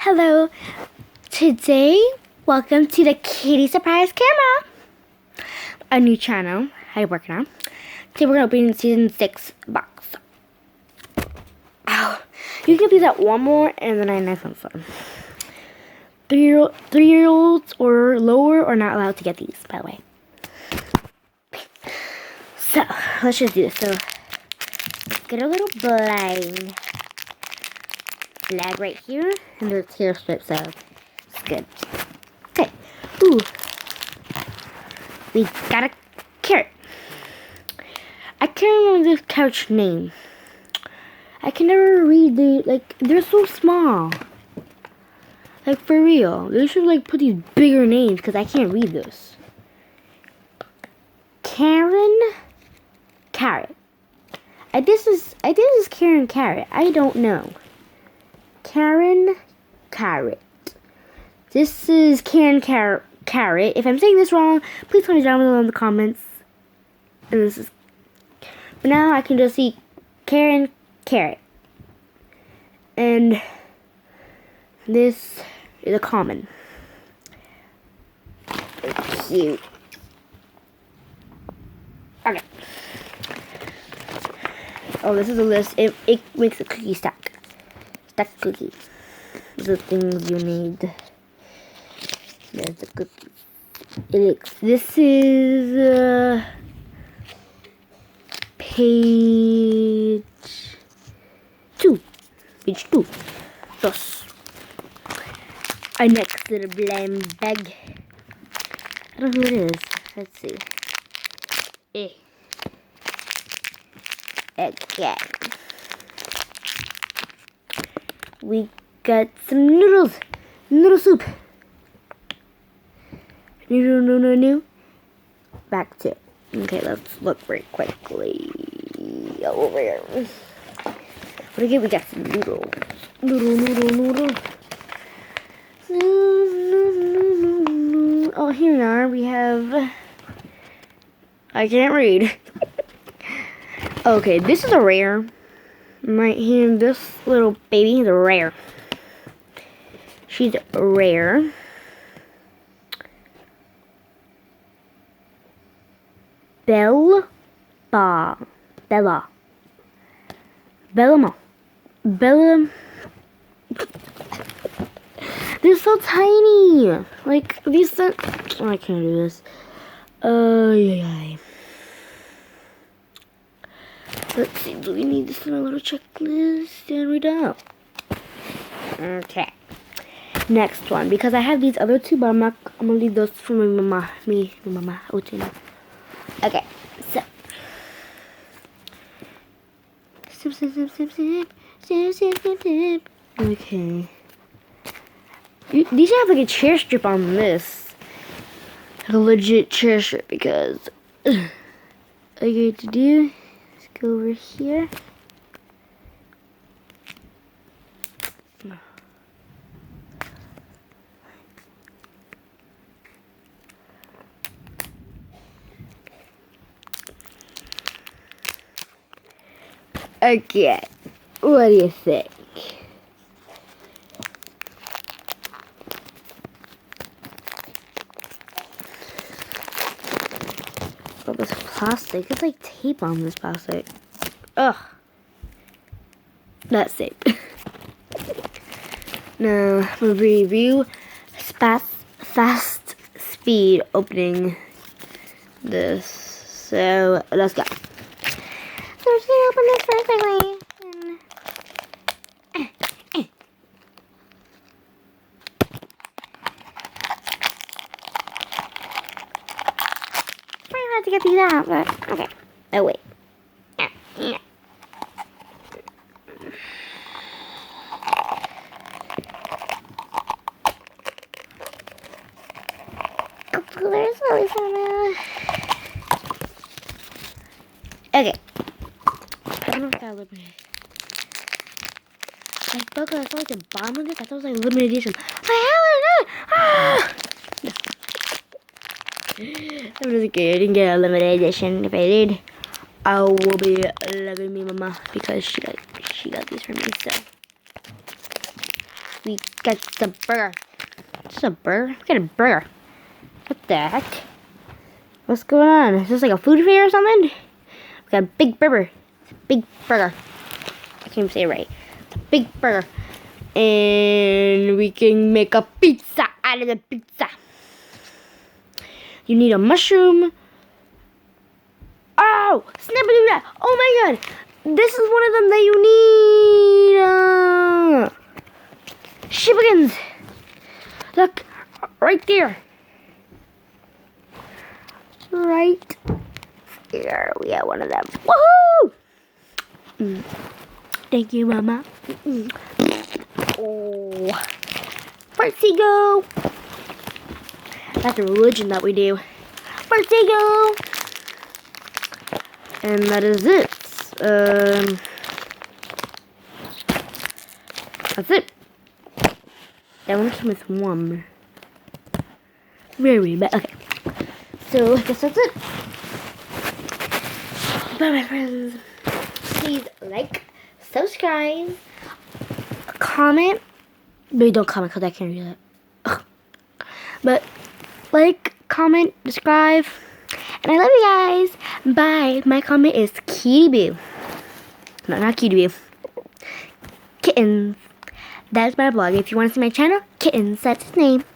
Hello. Today, welcome to the Kitty Surprise Camera, a new channel I'm working on. Today we're going to open season 6 box. Ow. You can do that one more and then I next one. 3-year-olds or lower are not allowed to get these, by the way. So, let's just do this. So, let's get a little flag right here, and there's hair strips, so it's good. Okay, ooh, we got a carrot. I can't remember this carrot's name. I can never read they're so small. Like, for real, they should, put these bigger names, because I can't read this. Carrot. This is Karen Carrot. I don't know. Karen Carrot. This is Karen Carrot. If I'm saying this wrong, please comment down below in the comments. And this is, but now I can just see Karen Carrot. And this is a common. It's cute. Okay. Oh, this is a list. It makes a cookie stack. Stack cookies. The things you need. There's the cookies. This is page 2. Page 2. Dos. Our next little blind bag. I don't know who it is. Let's see. Okay. We got some noodles. Noodle soup. New. Back to. Okay, let's look very quickly. Over here. But again, we got some noodles. Noodle. Oh, here we are. We have. I can't read. Okay, this is a rare. Right here, this little baby is a rare. She's rare. Bella. They're so tiny. Like, these are... Oh, I can't do this. Yeah. Let's see, do we need this in a little checklist? And we don't. Okay. Next one, because I have these other two, but I'm gonna leave those for my mama. My mama. Okay, so. Sip. Okay. These have like a chair strip on this. Like a legit chair strip, because all you have to do is go over here. Okay, what do you think? Oh, this plastic. It's like tape on this plastic. Ugh. Not safe. Now, I'm going to review fast speed opening this. So, let's go. So, we're just going to open this first quickly. To get these out, but okay. Oh wait. Yeah. There's really some. Okay. I don't know if that limited. I thought the bottom of this. I thought it was like limited edition. I'm just kidding. I didn't get a limited edition. If I did, I will be loving me mama because she got these for me. So we Get the burger. It's a burger? Get a burger. What the heck? What's going on? Is this like a food fair or something? We got a big burger. It's a big burger. I can't even say it right. It's a big burger. And we can make a pizza out of the pizza. You need a mushroom. Oh! Snap-a-doo-dah! Oh my god! This is one of them that you need! Shibigans! Look! Right there! Right there. We have one of them. Woohoo! Thank you, Mama. Oh. Vertigo! That's a religion that we do. Vertigo! And that is it. That's it. That one came with one. Very bad. Okay. So, I guess that's it. Bye, my friends. Please like, subscribe, comment. Maybe don't comment because I can't do that. But like, comment, subscribe. And I love you guys. Bye. My comment is Kitty Boo. No, not Kitty Boo. Kittens. That's my blog. If you want to see my channel, Kittens. That's its name.